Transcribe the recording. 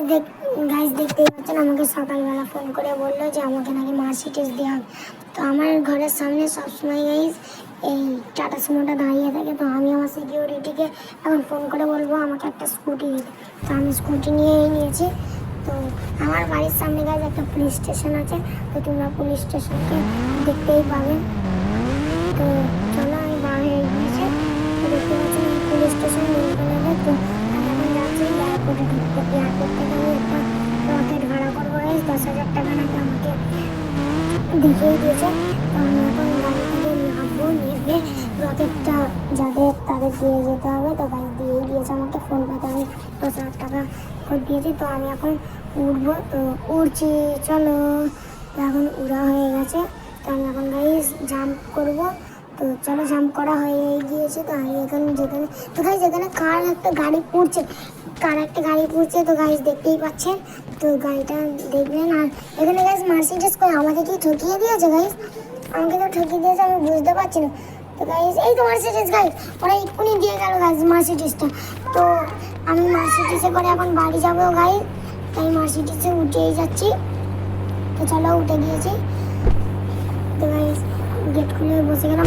Guys দেখতেই পাচ্ছেন আমাকে সকালবেলা ফোন করে বললো যে আমাকে নাকি মার্সিডিজ দেওয়া হবে। তো আমার ঘরের সামনে সবসময় গাইজ এই টাটা সুমোটা দাঁড়িয়ে থাকে। তো আমি আমার সিকিউরিটিকে এখন ফোন করে বলবো আমাকে একটা স্কুটি দিতে। তো আমি স্কুটি নিয়েই নিয়েছি। তো আমার বাড়ির সামনে গাইজ একটা পুলিশ স্টেশন আছে। তো তোমরা পুলিশ স্টেশনকে দেখতেই পাবে। তো চলো আমি বার হয়ে গিয়েছি। তো দেখতে পাচ্ছি পুলিশ স্টেশন নীল কালারের। তো আমি এখন যাচ্ছি এয়ারপোর্টে ঢুকতে। এয়ারপোর্ট থেকে আমি একটা রকেট ভাড়া করবো গাইজ, 10,000 টাকা নাকি আমাকে দেখিয়ে দিয়েছে। তো আমি এখন গাড়ি থেকে নামবো, নেমে রকেটটা যাদের তাদের দিয়ে যেতে হবে। তো গাইজ দিয়েই দিয়েছে আমাকে, ফোনপেতে আমি 10,000 টাকা করে দিয়েছি। তো আমি এখন উঠবো। তো উড়ছি, চলো। তো এখন উড়া হয়ে গেছে। তো আমি এখন গাইজ জাম্প করবো। তো চলো, জাম্প করা হয়ে গিয়েছে। তো আমি এখানে তো গাইজ এখানে কার একটা গাড়ি পুড়ছে। তো গাইজ দেখতেই পাচ্ছেন। তো গাড়িটা দেখবেন। আর এখানে গাইজ মার্সিডিজ করে আমাকে কি ঠকিয়ে দিয়েছে গাইজ, আমাকে তো ঠকিয়ে দিয়েছে, আমি বুঝতে পারছি না। তো গাইজ এই তো মার্সিডিজ গাইজ, ওরা এক্ষুনি দিয়ে গেল গাইজ মার্সিডিজটা। তো আমি মার্সিডিজে করে এখন বাড়ি যাবো গাইজ, তাই মার্সিডিজে উঠেই যাচ্ছি। তো চলো, উঠে গিয়েছি। তো গাইজ গেট খুলে বসে গেলাম।